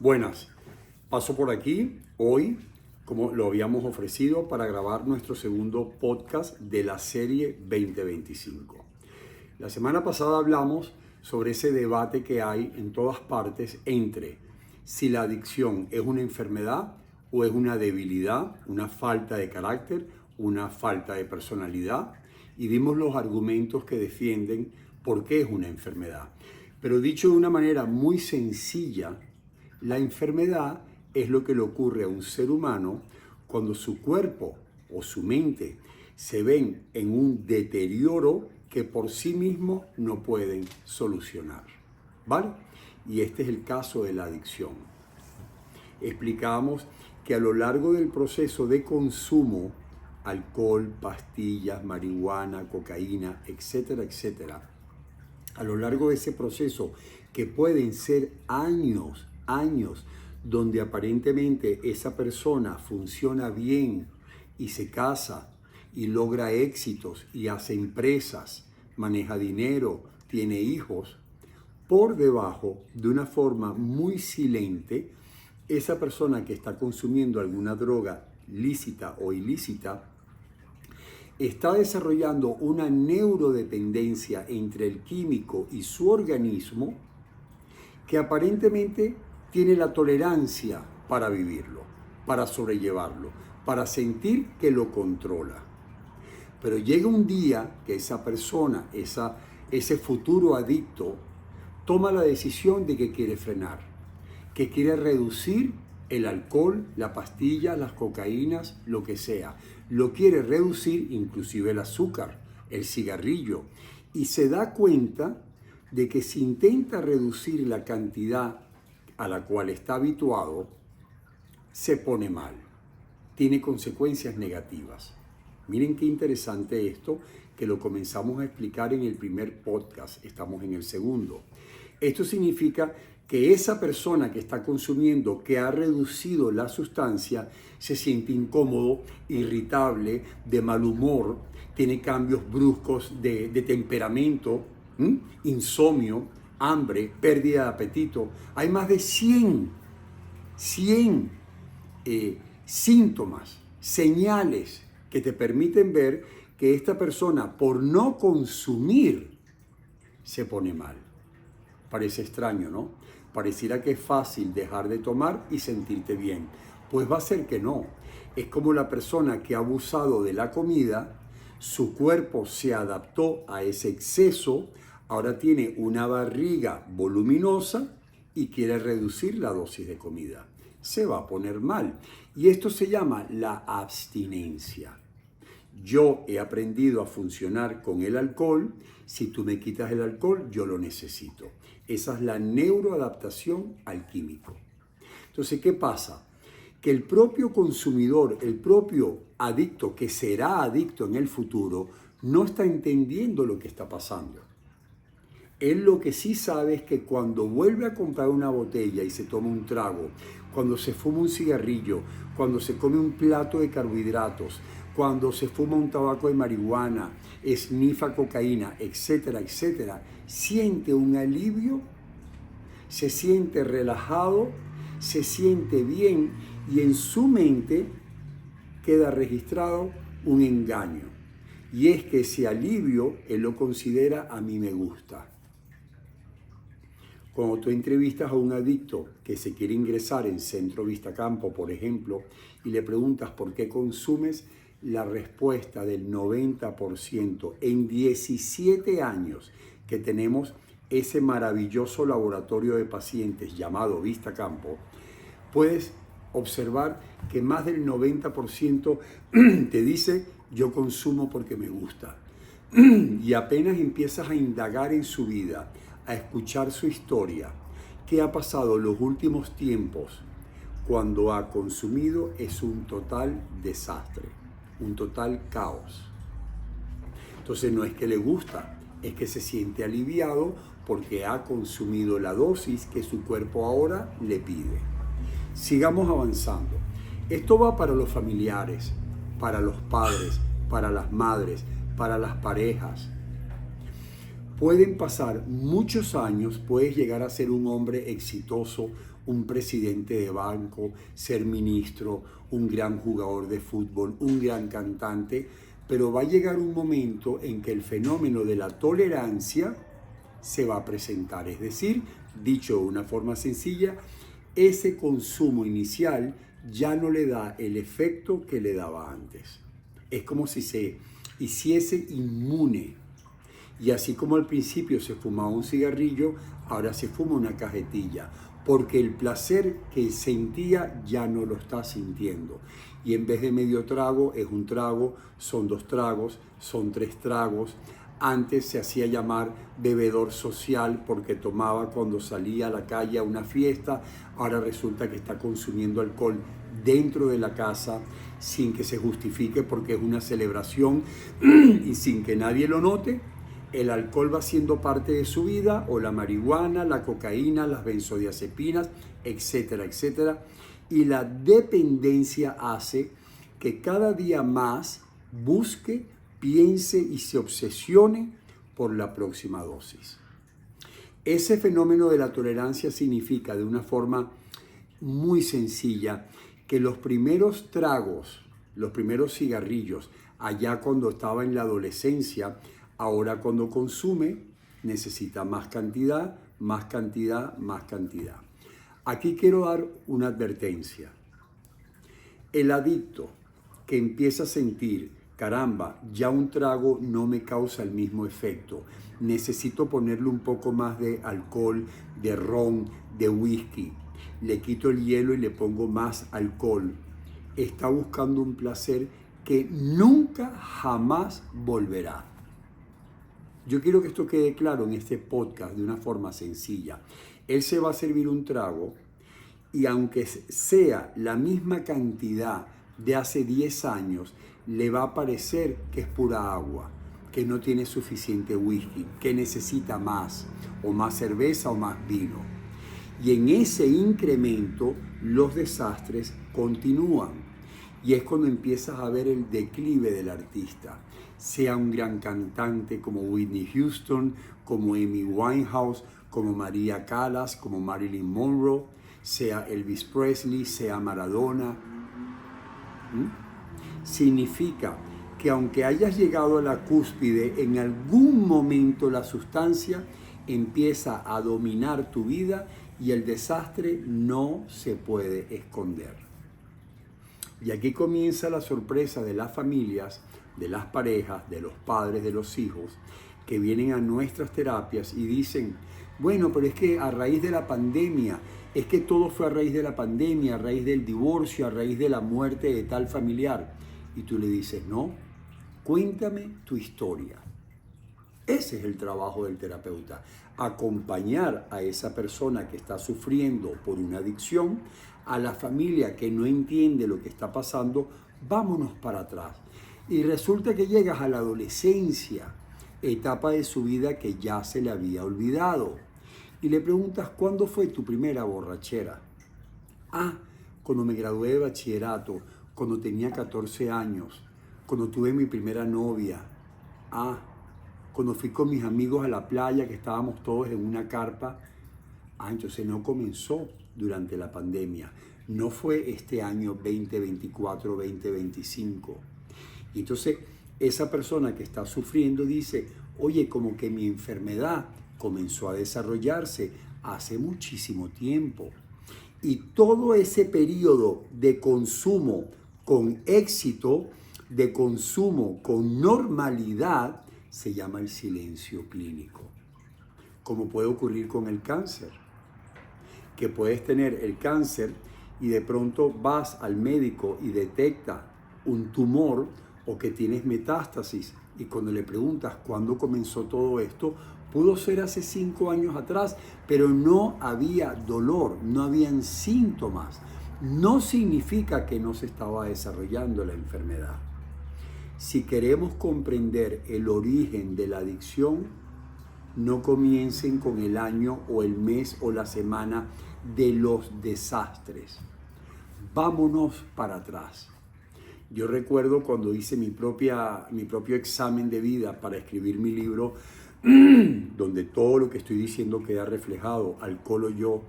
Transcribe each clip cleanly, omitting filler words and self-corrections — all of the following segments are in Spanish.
Buenas, paso por aquí hoy, como lo habíamos ofrecido, para grabar nuestro segundo podcast de la serie 2025. La semana pasada hablamos sobre ese debate que hay en todas partes entre si la adicción es una enfermedad o es una debilidad, una falta de carácter, una falta de personalidad, y vimos los argumentos que defienden por qué es una enfermedad. Pero dicho de una manera muy sencilla, la enfermedad es lo que le ocurre a un ser humano cuando su cuerpo o su mente se ven en un deterioro que por sí mismos no pueden solucionar, ¿vale? Y este es el caso de la adicción. Explicamos que a lo largo del proceso de consumo, alcohol, pastillas, marihuana, cocaína, etcétera, etcétera, a lo largo de ese proceso, que pueden ser años, donde aparentemente esa persona funciona bien y se casa y logra éxitos y hace empresas, maneja dinero, tiene hijos, por debajo, de una forma muy silente, esa persona que está consumiendo alguna droga lícita o ilícita está desarrollando una neurodependencia entre el químico y su organismo que aparentemente tiene la tolerancia para vivirlo, para sobrellevarlo, para sentir que lo controla. Pero llega un día que esa persona, ese futuro adicto, toma la decisión de que quiere frenar, que quiere reducir el alcohol, la pastilla, las cocaínas, lo que sea. Lo quiere reducir, inclusive el azúcar, el cigarrillo. Y se da cuenta de que si intenta reducir la cantidad a la cual está habituado, se pone mal. Tiene consecuencias negativas. Miren qué interesante esto, que lo comenzamos a explicar en el primer podcast. Estamos en el segundo. Esto significa que esa persona que está consumiendo, que ha reducido la sustancia, se siente incómodo, irritable, de mal humor, tiene cambios bruscos de temperamento, insomnio, hambre, pérdida de apetito. Hay más de 100 síntomas, señales que te permiten ver que esta persona, por no consumir, se pone mal. Parece extraño, ¿no? Pareciera que es fácil dejar de tomar y sentirte bien. Pues va a ser que no. Es como la persona que ha abusado de la comida, su cuerpo se adaptó a ese exceso, ahora tiene una barriga voluminosa y quiere reducir la dosis de comida. Se va a poner mal. Y esto se llama la abstinencia. Yo he aprendido a funcionar con el alcohol. Si tú me quitas el alcohol, yo lo necesito. Esa es la neuroadaptación al químico. Entonces, ¿qué pasa? Que el propio consumidor, el propio adicto, que será adicto en el futuro, no está entendiendo lo que está pasando. Él lo que sí sabe es que cuando vuelve a comprar una botella y se toma un trago, cuando se fuma un cigarrillo, cuando se come un plato de carbohidratos, cuando se fuma un tabaco de marihuana, esnifa cocaína, etcétera, etcétera, siente un alivio, se siente relajado, se siente bien y en su mente queda registrado un engaño. Y es que ese alivio él lo considera a mí me gusta. Cuando tú entrevistas a un adicto que se quiere ingresar en Centro Vista Campo, por ejemplo, y le preguntas por qué consumes, la respuesta del 90% en 17 años que tenemos ese maravilloso laboratorio de pacientes llamado Vista Campo, puedes observar que más del 90% te dice yo consumo porque me gusta. Y apenas empiezas a indagar en su vida, a escuchar su historia, qué ha pasado en los últimos tiempos, cuando ha consumido es un total desastre, un total caos. Entonces no es que le gusta, es que se siente aliviado porque ha consumido la dosis que su cuerpo ahora le pide. Sigamos avanzando. Esto va para los familiares, para los padres, para las madres, para las parejas. Pueden pasar muchos años, puedes llegar a ser un hombre exitoso, un presidente de banco, ser ministro, un gran jugador de fútbol, un gran cantante, pero va a llegar un momento en que el fenómeno de la tolerancia se va a presentar. Es decir, dicho de una forma sencilla, ese consumo inicial ya no le da el efecto que le daba antes. Es como si se hiciese inmune. Y así como al principio se fumaba un cigarrillo, ahora se fuma una cajetilla, porque el placer que sentía ya no lo está sintiendo. Y en vez de medio trago, es un trago, son 2 tragos, son 3 tragos. Antes se hacía llamar bebedor social porque tomaba cuando salía a la calle a una fiesta. Ahora resulta que está consumiendo alcohol dentro de la casa sin que se justifique porque es una celebración y sin que nadie lo note. El alcohol va siendo parte de su vida, o la marihuana, la cocaína, las benzodiazepinas, etcétera, etcétera. Y la dependencia hace que cada día más busque, piense y se obsesione por la próxima dosis. Ese fenómeno de la tolerancia significa, de una forma muy sencilla, que los primeros tragos, los primeros cigarrillos, allá cuando estaba en la adolescencia, ahora cuando consume, necesita más cantidad, más cantidad, más cantidad. Aquí quiero dar una advertencia. El adicto que empieza a sentir, caramba, ya un trago no me causa el mismo efecto, necesito ponerle un poco más de alcohol, de ron, de whisky, le quito el hielo y le pongo más alcohol, está buscando un placer que nunca jamás volverá. Yo quiero que esto quede claro en este podcast de una forma sencilla. Él se va a servir un trago y aunque sea la misma cantidad de hace 10 años, le va a parecer que es pura agua, que no tiene suficiente whisky, que necesita más, o más cerveza o más vino. Y en ese incremento los desastres continúan. Y es cuando empiezas a ver el declive del artista, sea un gran cantante como Whitney Houston, como Amy Winehouse, como María Callas, como Marilyn Monroe, sea Elvis Presley, sea Maradona. Significa que aunque hayas llegado a la cúspide, en algún momento la sustancia empieza a dominar tu vida y el desastre no se puede esconder. Y aquí comienza la sorpresa de las familias, de las parejas, de los padres, de los hijos, que vienen a nuestras terapias y dicen, bueno, pero es que a raíz de la pandemia, es que todo fue a raíz de la pandemia, a raíz del divorcio, a raíz de la muerte de tal familiar. Y tú le dices, no, cuéntame tu historia. Ese es el trabajo del terapeuta, acompañar a esa persona que está sufriendo por una adicción, a la familia que no entiende lo que está pasando, vámonos para atrás. Y resulta que llegas a la adolescencia, etapa de su vida que ya se le había olvidado. Y le preguntas, ¿cuándo fue tu primera borrachera? Ah, cuando me gradué de bachillerato, cuando tenía 14 años, cuando tuve mi primera novia. Ah, cuando fui con mis amigos a la playa, que estábamos todos en una carpa. Ah, entonces no comenzó durante la pandemia. No fue este año 2024, 2025. Y entonces esa persona que está sufriendo dice, oye, como que mi enfermedad comenzó a desarrollarse hace muchísimo tiempo. Y todo ese periodo de consumo con éxito, de consumo con normalidad, se llama el silencio clínico. Como puede ocurrir con el cáncer, que puedes tener el cáncer y de pronto vas al médico y detecta un tumor o que tienes metástasis y cuando le preguntas cuándo comenzó todo esto, pudo ser hace 5 años atrás, pero no había dolor, no habían síntomas. No significa que no se estaba desarrollando la enfermedad. Si queremos comprender el origen de la adicción, no comiencen con el año o el mes o la semana de los desastres. Vámonos para atrás. Yo recuerdo cuando hice mi propio examen de vida para escribir mi libro, donde todo lo que estoy diciendo queda reflejado, Alcohol o Yo,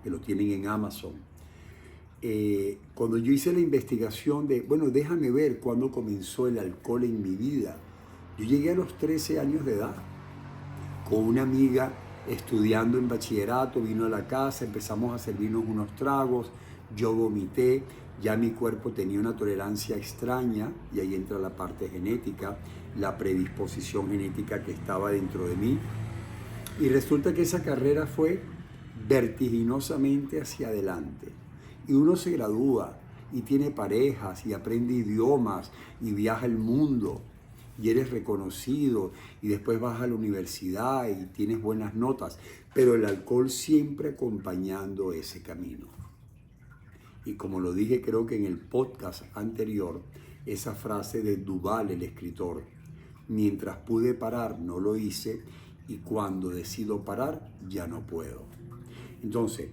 que lo tienen en Amazon. Cuando yo hice la investigación de, bueno, déjame ver cuándo comenzó el alcohol en mi vida. Yo llegué a los 13 años de edad, con una amiga estudiando en bachillerato, vino a la casa, empezamos a servirnos unos tragos, yo vomité, ya mi cuerpo tenía una tolerancia extraña, y ahí entra la parte genética, la predisposición genética que estaba dentro de mí. Y resulta que esa carrera fue vertiginosamente hacia adelante. Y uno se gradúa y tiene parejas y aprende idiomas y viaja el mundo y eres reconocido y después vas a la universidad y tienes buenas notas, pero el alcohol siempre acompañando ese camino. Y como lo dije creo que en el podcast anterior, esa frase de Duval, el escritor, mientras pude parar no lo hice y cuando decido parar ya no puedo. Entonces,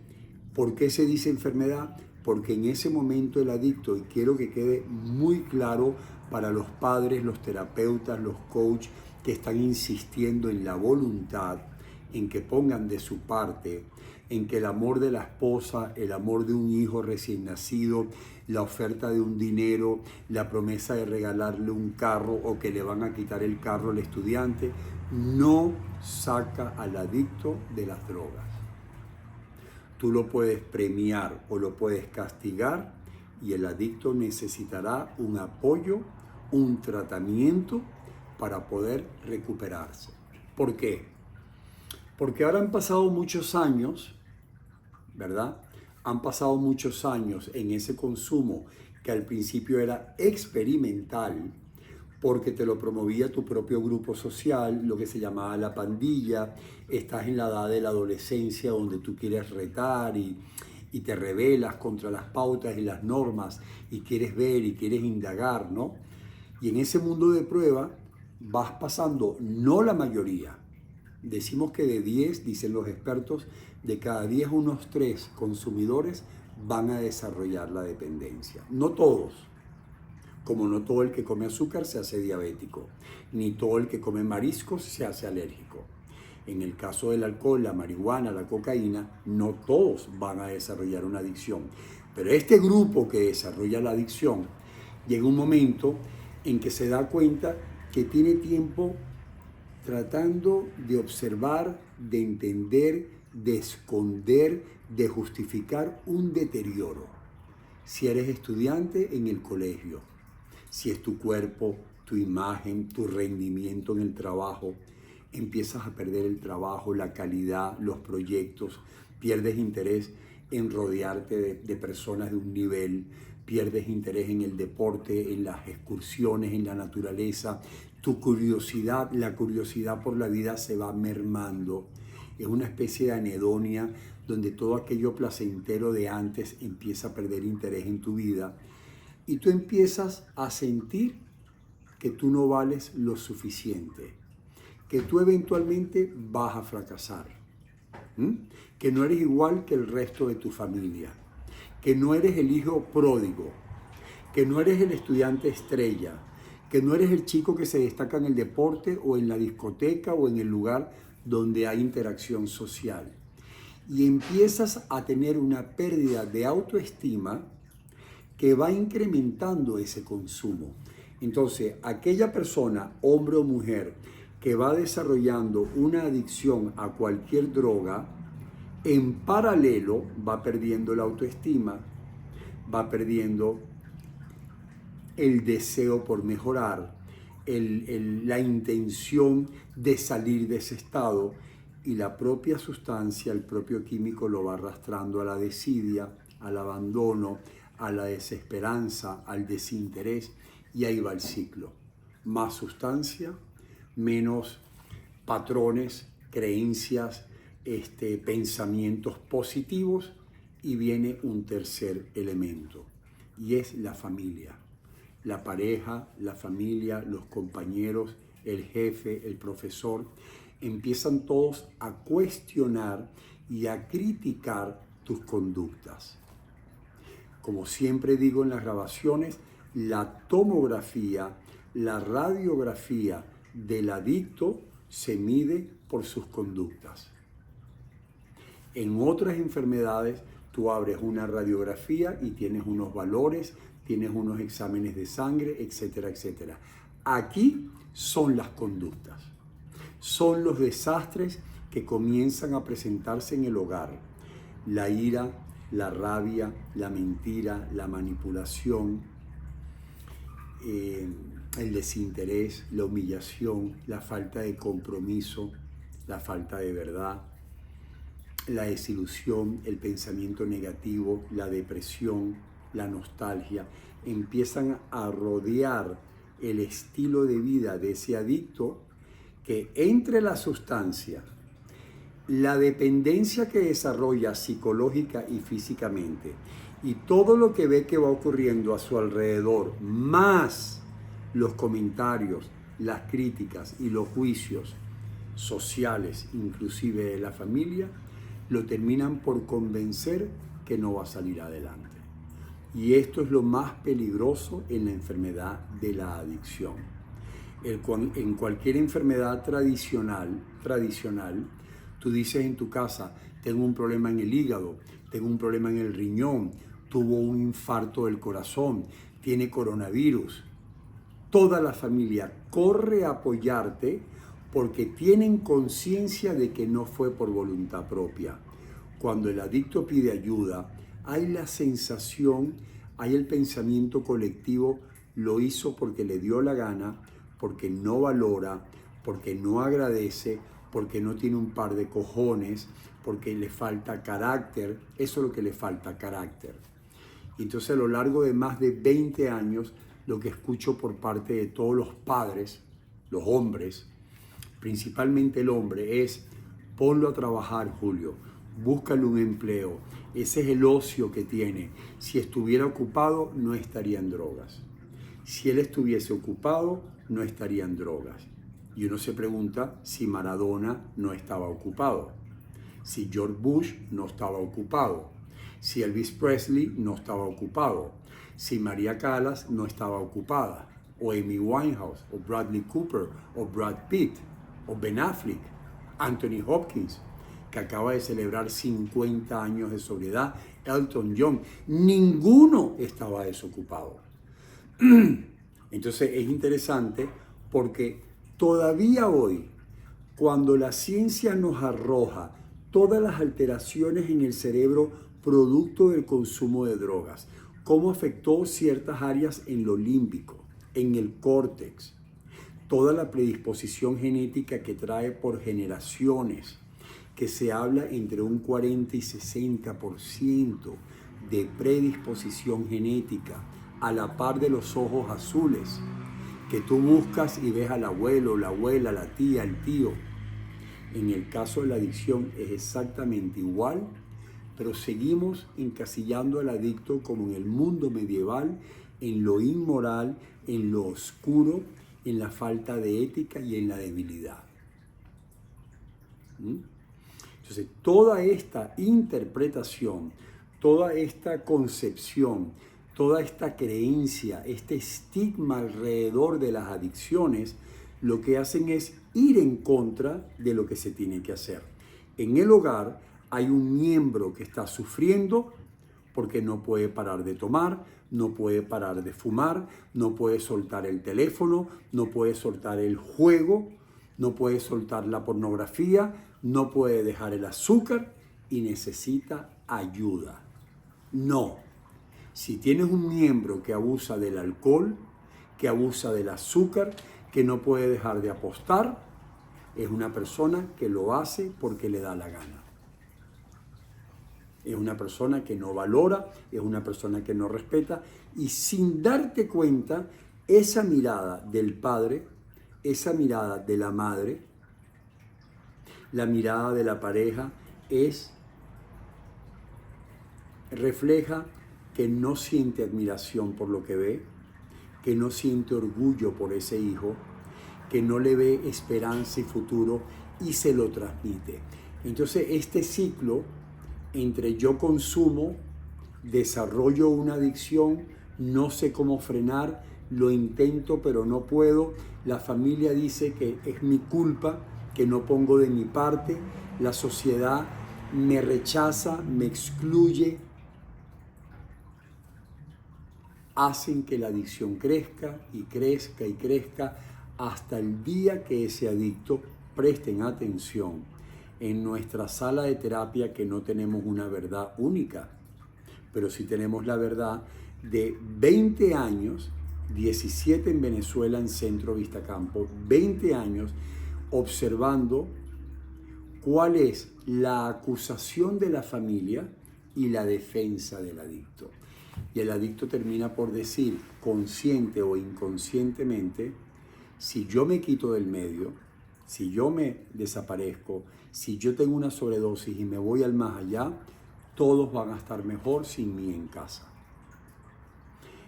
¿por qué se dice enfermedad? Porque en ese momento el adicto, y quiero que quede muy claro para los padres, los terapeutas, los coaches que están insistiendo en la voluntad, en que pongan de su parte, en que el amor de la esposa, el amor de un hijo recién nacido, la oferta de un dinero, la promesa de regalarle un carro o que le van a quitar el carro al estudiante, no saca al adicto de las drogas. Tú lo puedes premiar o lo puedes castigar y el adicto necesitará un apoyo, un tratamiento para poder recuperarse. ¿Por qué? Porque ahora han pasado muchos años, ¿verdad? Han pasado muchos años en ese consumo que al principio era experimental, porque te lo promovía tu propio grupo social, lo que se llamaba la pandilla. Estás en la edad de la adolescencia donde tú quieres retar y te rebelas contra las pautas y las normas y quieres ver y quieres indagar, ¿no? Y en ese mundo de prueba vas pasando, no la mayoría. Decimos que de 10, dicen los expertos, de cada 10 unos 3 consumidores van a desarrollar la dependencia. No todos. Como no todo el que come azúcar se hace diabético, ni todo el que come mariscos se hace alérgico. En el caso del alcohol, la marihuana, la cocaína, no todos van a desarrollar una adicción. Pero este grupo que desarrolla la adicción llega un momento en que se da cuenta que tiene tiempo tratando de observar, de entender, de esconder, de justificar un deterioro. Si eres estudiante en el colegio, si es tu cuerpo, tu imagen, tu rendimiento en el trabajo, empiezas a perder el trabajo, la calidad, los proyectos, pierdes interés en rodearte de personas de un nivel, pierdes interés en el deporte, en las excursiones, en la naturaleza, tu curiosidad, la curiosidad por la vida se va mermando. Es una especie de anedonia donde todo aquello placentero de antes empieza a perder interés en tu vida. Y tú empiezas a sentir que tú no vales lo suficiente, que tú eventualmente vas a fracasar, que no eres igual que el resto de tu familia, que no eres el hijo pródigo, que no eres el estudiante estrella, que no eres el chico que se destaca en el deporte o en la discoteca o en el lugar donde hay interacción social. Y empiezas a tener una pérdida de autoestima que va incrementando ese consumo. Entonces, aquella persona, hombre o mujer, que va desarrollando una adicción a cualquier droga, en paralelo va perdiendo la autoestima, va perdiendo el deseo por mejorar, la intención de salir de ese estado, y la propia sustancia, el propio químico lo va arrastrando a la desidia, al abandono, a la desesperanza, al desinterés, y ahí va el ciclo. Más sustancia, menos patrones, creencias, pensamientos positivos, y viene un tercer elemento, y es la familia. La pareja, la familia, los compañeros, el jefe, el profesor, empiezan todos a cuestionar y a criticar tus conductas. Como siempre digo en las grabaciones, la tomografía, la radiografía del adicto se mide por sus conductas. En otras enfermedades, tú abres una radiografía y tienes unos valores, tienes unos exámenes de sangre, etcétera, etcétera. Aquí son las conductas, son los desastres que comienzan a presentarse en el hogar. La ira, la rabia, la mentira, la manipulación, el desinterés, la humillación, la falta de compromiso, la falta de verdad, la desilusión, el pensamiento negativo, la depresión, la nostalgia, empiezan a rodear el estilo de vida de ese adicto, que entre la sustancia, la dependencia que desarrolla psicológica y físicamente, y todo lo que ve que va ocurriendo a su alrededor, más los comentarios, las críticas y los juicios sociales, inclusive de la familia, lo terminan por convencer que no va a salir adelante. Y esto es lo más peligroso en la enfermedad de la adicción. En cualquier enfermedad tradicional, tú dices en tu casa, tengo un problema en el hígado, tengo un problema en el riñón, tuvo un infarto del corazón, tiene coronavirus. Toda la familia corre a apoyarte porque tienen conciencia de que no fue por voluntad propia. Cuando el adicto pide ayuda, hay la sensación, hay el pensamiento colectivo, lo hizo porque le dio la gana, porque no valora, porque no agradece, porque no tiene un par de cojones, porque le falta carácter. Eso es lo que le falta, carácter. Entonces, a lo largo de más de 20 años, lo que escucho por parte de todos los padres, los hombres, principalmente el hombre, es: ponlo a trabajar, Julio, búscale un empleo, ese es el ocio que tiene. Si estuviera ocupado, no estaría en drogas. Si él estuviese ocupado, no estaría en drogas. Y uno se pregunta si Maradona no estaba ocupado, si George Bush no estaba ocupado, si Elvis Presley no estaba ocupado, si María Callas no estaba ocupada, o Amy Winehouse, o Bradley Cooper, o Brad Pitt, o Ben Affleck, Anthony Hopkins, que acaba de celebrar 50 años de sobriedad, Elton John. Ninguno estaba desocupado. Entonces es interesante porque todavía hoy, cuando la ciencia nos arroja todas las alteraciones en el cerebro producto del consumo de drogas, cómo afectó ciertas áreas en lo límbico, en el córtex, toda la predisposición genética que trae por generaciones, que se habla entre un 40 y 60% de predisposición genética, a la par de los ojos azules, que tú buscas y ves al abuelo, la abuela, la tía, el tío. En el caso de la adicción es exactamente igual, pero seguimos encasillando al adicto como en el mundo medieval, en lo inmoral, en lo oscuro, en la falta de ética y en la debilidad. Entonces, toda esta interpretación, toda esta concepción, toda esta creencia, este estigma alrededor de las adicciones, lo que hacen es ir en contra de lo que se tiene que hacer. En el hogar hay un miembro que está sufriendo porque no puede parar de tomar, no puede parar de fumar, no puede soltar el teléfono, no puede soltar el juego, no puede soltar la pornografía, no puede dejar el azúcar y necesita ayuda. No. Si tienes un miembro que abusa del alcohol, que abusa del azúcar, que no puede dejar de apostar, es una persona que lo hace porque le da la gana. Es una persona que no valora, es una persona que no respeta, y sin darte cuenta, esa mirada del padre, esa mirada de la madre, la mirada de la pareja, refleja que no siente admiración por lo que ve, que no siente orgullo por ese hijo, que no le ve esperanza y futuro y se lo transmite. Entonces este ciclo entre yo consumo, desarrollo una adicción, no sé cómo frenar, lo intento pero no puedo, la familia dice que es mi culpa, que no pongo de mi parte, la sociedad me rechaza, me excluye, hacen que la adicción crezca y crezca y crezca hasta el día que ese adicto, presten atención, en nuestra sala de terapia, que no tenemos una verdad única, pero sí tenemos la verdad de 20 años, 17 en Venezuela, en Centro Vistacampo, 20 años observando cuál es la acusación de la familia y la defensa del adicto. Y el adicto termina por decir, consciente o inconscientemente, si yo me quito del medio, si yo me desaparezco, si yo tengo una sobredosis y me voy al más allá, todos van a estar mejor sin mí en casa.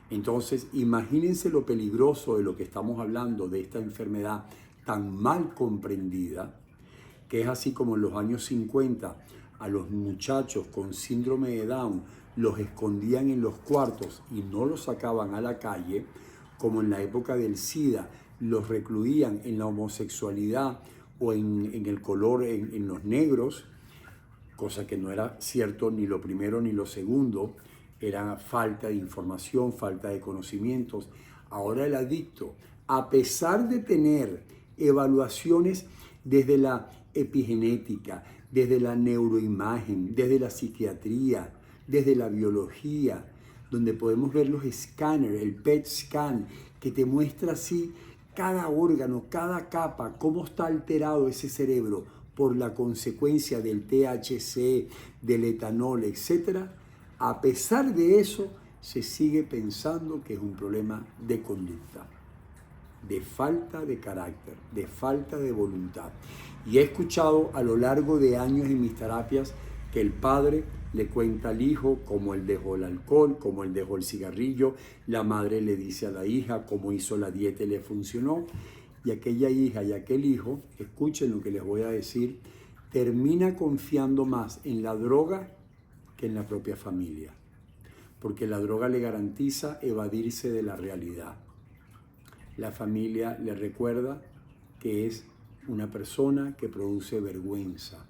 Entonces, imagínense lo peligroso de lo que estamos hablando, de esta enfermedad tan mal comprendida, que es así como en los años 50 a los muchachos con síndrome de Down los escondían en los cuartos y no los sacaban a la calle, como en la época del SIDA los recluían en la homosexualidad o en el color, en los negros, cosa que no era cierto ni lo primero ni lo segundo, era falta de información, falta de conocimientos. Ahora el adicto, a pesar de tener evaluaciones desde la epigenética, desde la neuroimagen, desde la psiquiatría, desde la biología, donde podemos ver los escáneres, el PET scan, que te muestra así cada órgano, cada capa, cómo está alterado ese cerebro por la consecuencia del THC, del etanol, etc. A pesar de eso, se sigue pensando que es un problema de conducta, de falta de carácter, de falta de voluntad. Y he escuchado a lo largo de años en mis terapias que el padre le cuenta al hijo cómo él dejó el alcohol, cómo él dejó el cigarrillo, la madre le dice a la hija cómo hizo la dieta y le funcionó, y aquella hija y aquel hijo, escuchen lo que les voy a decir, termina confiando más en la droga que en la propia familia, porque la droga le garantiza evadirse de la realidad. La familia le recuerda que es una persona que produce vergüenza.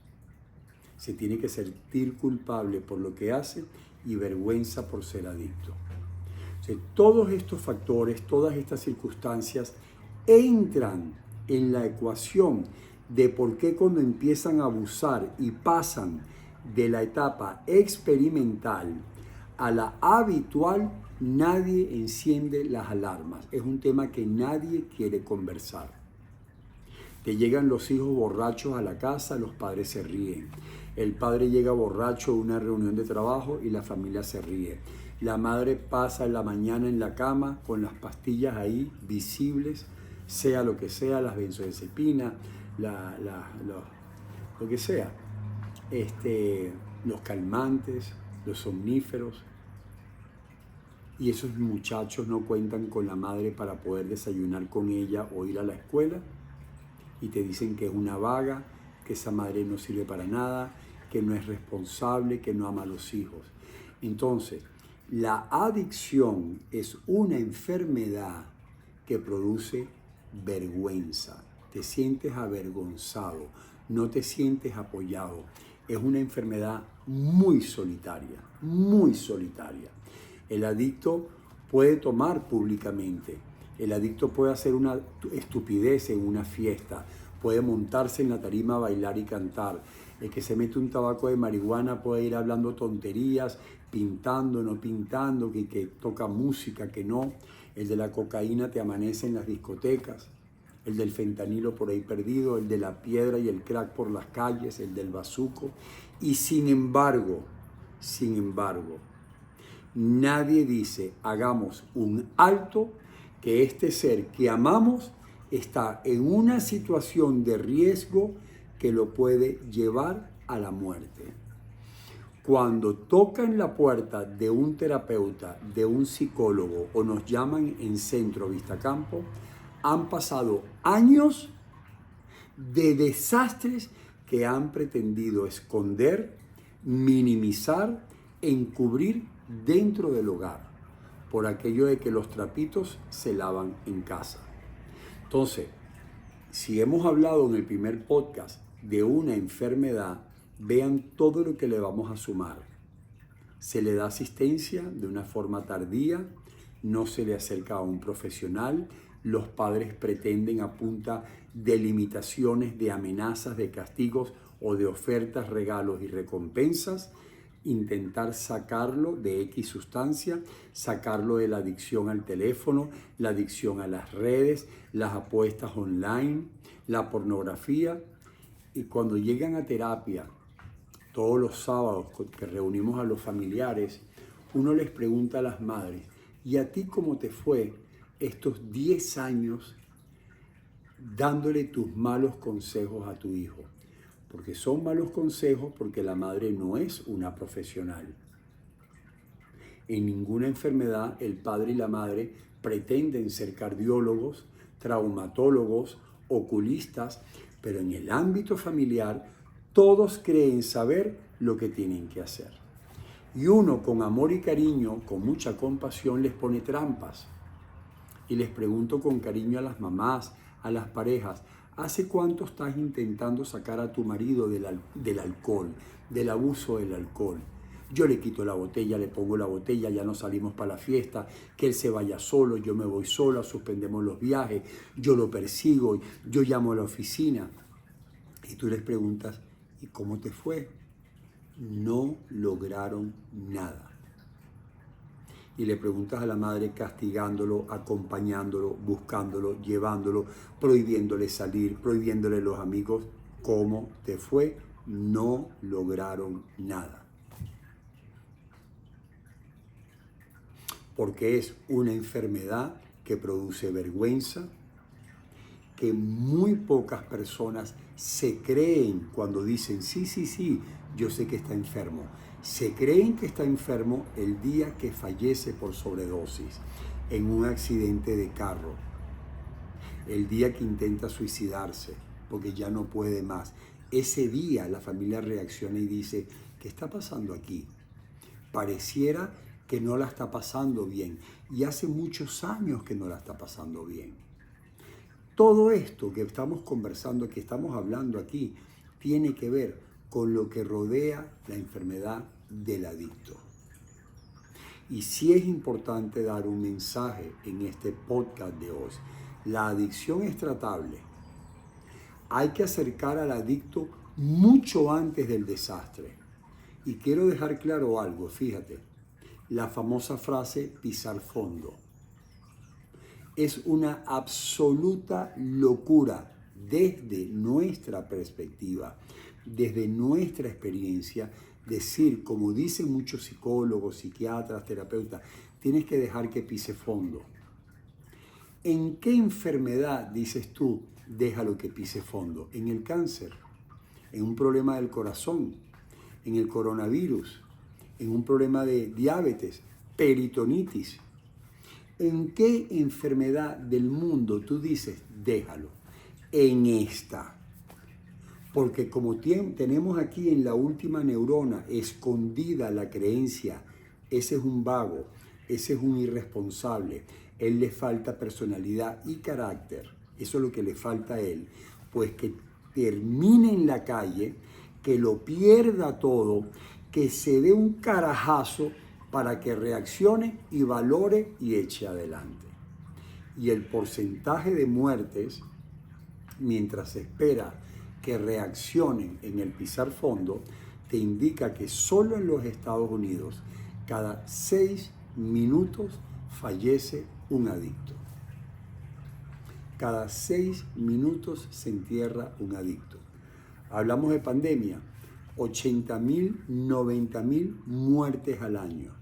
Se tiene que sentir culpable por lo que hace y vergüenza por ser adicto. O sea, todos estos factores, todas estas circunstancias entran en la ecuación de por qué cuando empiezan a abusar y pasan de la etapa experimental a la habitual, nadie enciende las alarmas. Es un tema que nadie quiere conversar. Te llegan los hijos borrachos a la casa, los padres se ríen. El padre llega borracho a una reunión de trabajo y la familia se ríe. La madre pasa la mañana en la cama con las pastillas ahí visibles, sea lo que sea, las benzodiazepinas, lo que sea, los calmantes, los somníferos. Y esos muchachos no cuentan con la madre para poder desayunar con ella o ir a la escuela. Y te dicen que es una vaga, que esa madre no sirve para nada, que no es responsable, que no ama a los hijos. Entonces, la adicción es una enfermedad que produce vergüenza. Te sientes avergonzado, no te sientes apoyado. Es una enfermedad muy solitaria, muy solitaria. El adicto puede tomar públicamente. El adicto puede hacer una estupidez en una fiesta, puede montarse en la tarima a bailar y cantar. El que se mete un tabaco de marihuana puede ir hablando tonterías, pintando, no pintando, que toca música, que no. El de la cocaína te amanece en las discotecas, el del fentanilo por ahí perdido, el de la piedra y el crack por las calles, el del bazuco. Y sin embargo, nadie dice, hagamos un alto, que este ser que amamos está en una situación de riesgo que lo puede llevar a la muerte. Cuando tocan la puerta de un terapeuta, de un psicólogo o nos llaman en Centro Vistacampo, han pasado años de desastres que han pretendido esconder, minimizar, encubrir dentro del hogar, por aquello de que los trapitos se lavan en casa. Entonces, Si hemos hablado en el primer podcast de una enfermedad, vean todo lo que le vamos a sumar. Se le da asistencia de una forma tardía, no se le acerca a un profesional, los padres pretenden a punta de limitaciones, de amenazas, de castigos o de ofertas, regalos y recompensas, intentar sacarlo de X sustancia, sacarlo de la adicción al teléfono, la adicción a las redes, las apuestas online, la pornografía. Y cuando llegan a terapia, todos los sábados que reunimos a los familiares, uno les pregunta a las madres, ¿y a ti cómo te fue estos 10 años dándole tus malos consejos a tu hijo? Porque son malos consejos porque la madre no es una profesional. En ninguna enfermedad el padre y la madre pretenden ser cardiólogos, traumatólogos, oculistas, pero en el ámbito familiar todos creen saber lo que tienen que hacer. Y uno con amor y cariño, con mucha compasión, les pone trampas. Y les pregunto con cariño a las mamás, a las parejas, ¿hace cuánto estás intentando sacar a tu marido del alcohol, del abuso del alcohol? Yo le quito la botella, le pongo la botella, ya no salimos para la fiesta, que él se vaya solo, yo me voy sola, suspendemos los viajes, yo lo persigo, yo llamo a la oficina. Y tú les preguntas, ¿y cómo te fue? No lograron nada. Y le preguntas a la madre castigándolo, acompañándolo, buscándolo, llevándolo, prohibiéndole salir, prohibiéndole los amigos. ¿Cómo te fue? No lograron nada. Porque es una enfermedad que produce vergüenza, que muy pocas personas se creen cuando dicen, sí, yo sé que está enfermo. Se creen que está enfermo el día que fallece por sobredosis en un accidente de carro, el día que intenta suicidarse porque ya no puede más. Ese día la familia reacciona y dice, ¿qué está pasando aquí? Pareciera que no la está pasando bien y hace muchos años que no la está pasando bien. Todo esto que estamos conversando, que estamos hablando aquí, tiene que ver con lo que rodea la enfermedad del adicto. Y sí es importante dar un mensaje en este podcast de hoy. La adicción es tratable. Hay que acercar al adicto mucho antes del desastre. Y quiero dejar claro algo, fíjate, la famosa frase pisar fondo. Es una absoluta locura desde nuestra perspectiva, desde nuestra experiencia, decir, como dicen muchos psicólogos, psiquiatras, terapeutas, tienes que dejar que pise fondo. ¿En qué enfermedad dices tú, déjalo que pise fondo? En el cáncer, en un problema del corazón, en el coronavirus, en un problema de diabetes, peritonitis. ¿En qué enfermedad del mundo tú dices, déjalo? En esta. Porque como tenemos aquí en la última neurona escondida la creencia, ese es un vago, ese es un irresponsable, él le falta personalidad y carácter, eso es lo que le falta a él, pues que termine en la calle, que lo pierda todo, que se dé un carajazo para que reaccione y valore y eche adelante. Y el porcentaje de muertes, mientras se espera que reaccionen en el pisar fondo, te indica que solo en los Estados Unidos, cada 6 minutos fallece un adicto. Cada 6 minutos se entierra un adicto. Hablamos de pandemia, 80.000, 90.000 muertes al año.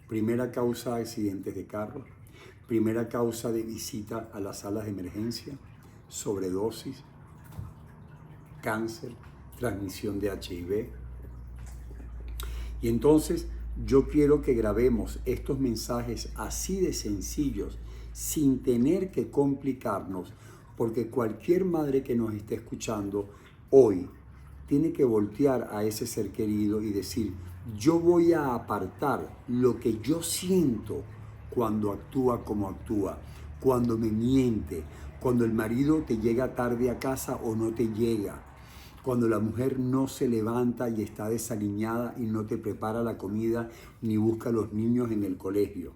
Primera causa de accidentes de carro, primera causa de visita a las salas de emergencia, sobredosis, cáncer, transmisión de HIV. Y entonces yo quiero que grabemos estos mensajes así de sencillos, sin tener que complicarnos, porque cualquier madre que nos esté escuchando hoy tiene que voltear a ese ser querido y decir, yo voy a apartar lo que yo siento cuando actúa como actúa, cuando me miente, cuando el marido te llega tarde a casa o no te llega, cuando la mujer no se levanta y está desaliñada y no te prepara la comida ni busca a los niños en el colegio.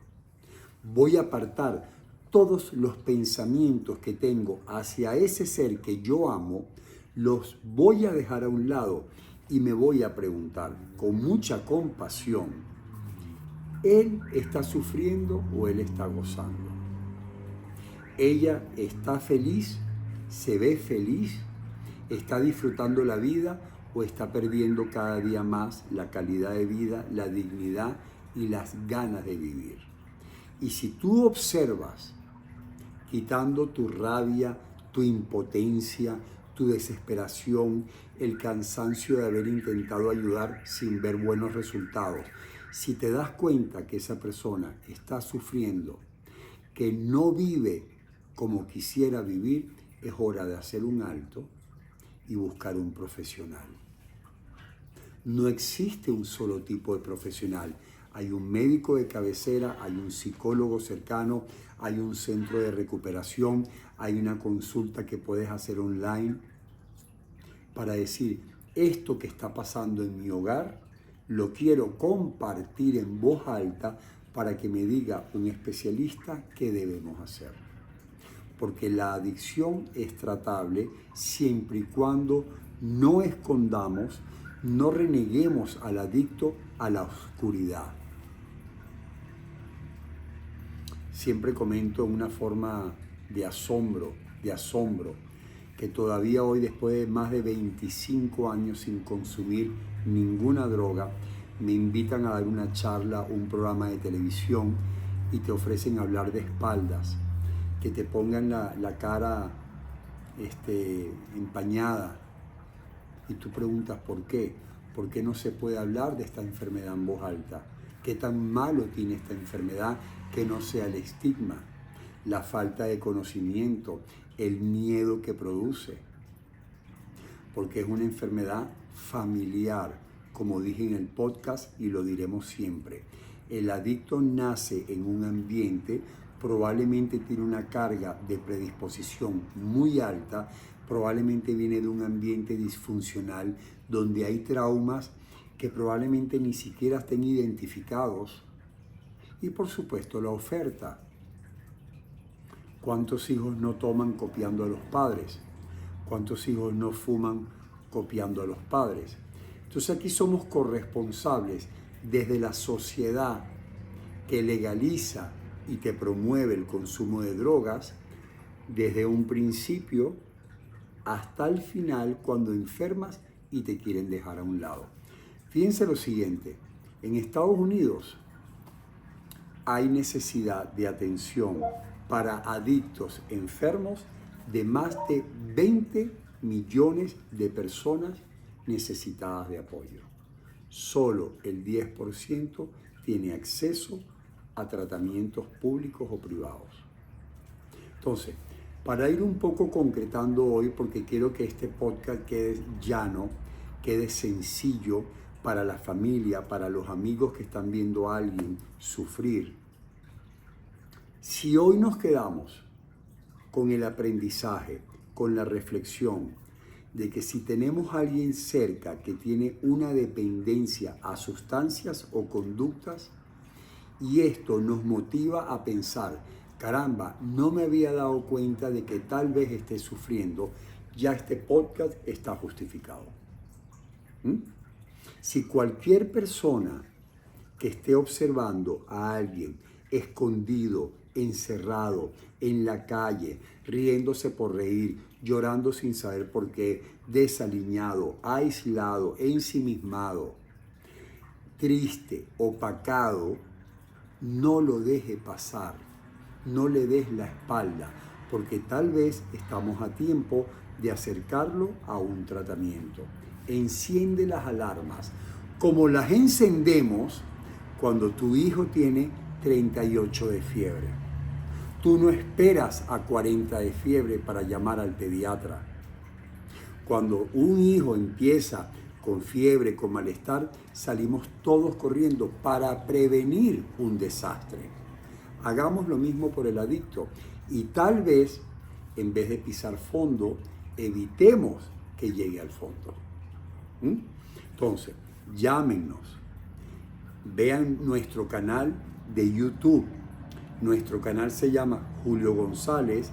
Voy a apartar todos los pensamientos que tengo hacia ese ser que yo amo, los voy a dejar a un lado y me voy a preguntar con mucha compasión, ¿él está sufriendo o él está gozando? ¿Ella está feliz? ¿Se ve feliz? ¿Está disfrutando la vida o está perdiendo cada día más la calidad de vida, la dignidad y las ganas de vivir? Y si tú observas, quitando tu rabia, tu impotencia, tu desesperación, el cansancio de haber intentado ayudar sin ver buenos resultados, si te das cuenta que esa persona está sufriendo, que no vive como quisiera vivir, es hora de hacer un alto y buscar un profesional. No existe un solo tipo de profesional. Hay un médico de cabecera, hay un psicólogo cercano, hay un centro de recuperación, hay una consulta que puedes hacer online para decir, esto que está pasando en mi hogar, lo quiero compartir en voz alta para que me diga un especialista qué debemos hacer. Porque la adicción es tratable siempre y cuando no escondamos, no reneguemos al adicto a la oscuridad. Siempre comento en una forma de asombro, que todavía hoy, después de más de 25 años sin consumir ninguna droga, me invitan a dar una charla, un programa de televisión y te ofrecen hablar de espaldas, que te pongan la cara empañada y tú preguntas ¿por qué? ¿Por qué no se puede hablar de esta enfermedad en voz alta? ¿Qué tan malo tiene esta enfermedad que no sea el estigma, la falta de conocimiento, el miedo que produce? Porque es una enfermedad familiar, como dije en el podcast y lo diremos siempre. El adicto nace en un ambiente, probablemente tiene una carga de predisposición muy alta, probablemente viene de un ambiente disfuncional donde hay traumas que probablemente ni siquiera estén identificados. Y por supuesto la oferta. ¿Cuántos hijos no toman copiando a los padres? ¿Cuántos hijos no fuman copiando a los padres? Entonces aquí somos corresponsables desde la sociedad que legaliza y te promueve el consumo de drogas, desde un principio hasta el final cuando enfermas y te quieren dejar a un lado. Fíjense lo siguiente, en Estados Unidos hay necesidad de atención para adictos enfermos de más de 20 millones de personas necesitadas de apoyo. Solo el 10% tiene acceso a tratamientos públicos o privados. Entonces, para ir un poco concretando hoy, porque quiero que este podcast quede llano, quede sencillo para la familia, para los amigos que están viendo a alguien sufrir. Si hoy nos quedamos con el aprendizaje, con la reflexión de que si tenemos a alguien cerca que tiene una dependencia a sustancias o conductas, y esto nos motiva a pensar, caramba, no me había dado cuenta de que tal vez esté sufriendo, ya este podcast está justificado. Si cualquier persona que esté observando a alguien escondido, encerrado, en la calle, riéndose por reír, llorando sin saber por qué, desaliñado, aislado, ensimismado, triste, opacado, no lo deje pasar, no le des la espalda, porque tal vez estamos a tiempo de acercarlo a un tratamiento. Enciende las alarmas, como las encendemos cuando tu hijo tiene 38 de fiebre. Tú no esperas a 40 de fiebre para llamar al pediatra. Cuando un hijo empieza con fiebre, con malestar, salimos todos corriendo para prevenir un desastre. Hagamos lo mismo por el adicto y tal vez en vez de pisar fondo, evitemos que llegue al fondo. Entonces, llámenos, vean nuestro canal de YouTube. Nuestro canal se llama Julio González,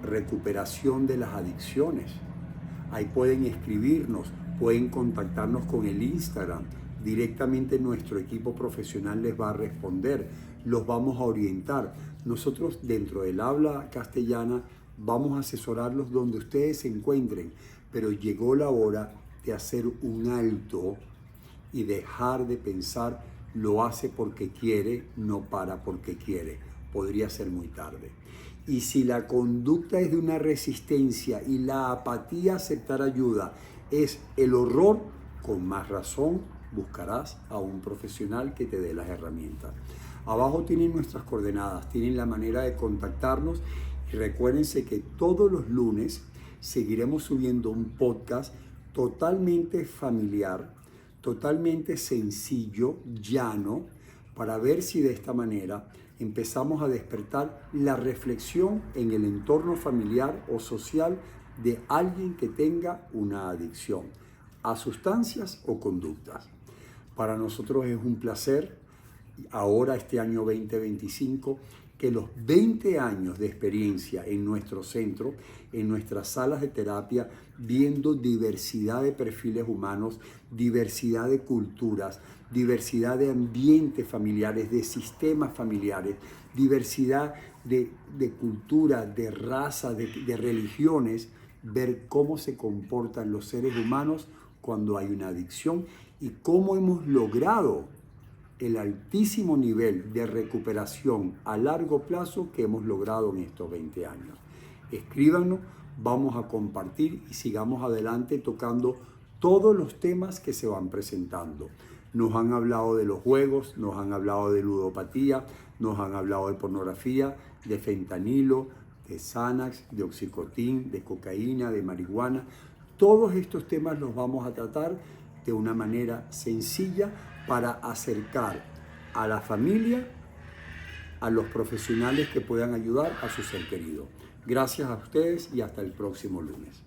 Recuperación de las Adicciones. Ahí pueden escribirnos, pueden contactarnos con el Instagram. Directamente nuestro equipo profesional les va a responder, los vamos a orientar. Nosotros dentro del habla castellana vamos a asesorarlos donde ustedes se encuentren, pero llegó la hora de hacer un alto y dejar de pensar lo hace porque quiere, no para porque quiere. Podría ser muy tarde. Y si la conducta es de una resistencia y la apatía a aceptar ayuda es el horror, con más razón buscarás a un profesional que te dé las herramientas. Abajo tienen nuestras coordenadas, tienen la manera de contactarnos y recuérdense que todos los lunes seguiremos subiendo un podcast totalmente familiar, totalmente sencillo, llano, para ver si de esta manera empezamos a despertar la reflexión en el entorno familiar o social de alguien que tenga una adicción a sustancias o conductas. Para nosotros es un placer, ahora este año 2025, que los 20 años de experiencia en nuestro centro, en nuestras salas de terapia, viendo diversidad de perfiles humanos, diversidad de culturas, diversidad de ambientes familiares, de sistemas familiares, diversidad de cultura, de raza, de religiones, ver cómo se comportan los seres humanos cuando hay una adicción y cómo hemos logrado el altísimo nivel de recuperación a largo plazo que hemos logrado en estos 20 años. Escríbanos, vamos a compartir y sigamos adelante tocando todos los temas que se van presentando. Nos han hablado de los juegos, nos han hablado de ludopatía, nos han hablado de pornografía, de fentanilo, de Xanax, de oxicotín, de cocaína, de marihuana. Todos estos temas los vamos a tratar de una manera sencilla para acercar a la familia, a los profesionales que puedan ayudar a su ser querido. Gracias a ustedes y hasta el próximo lunes.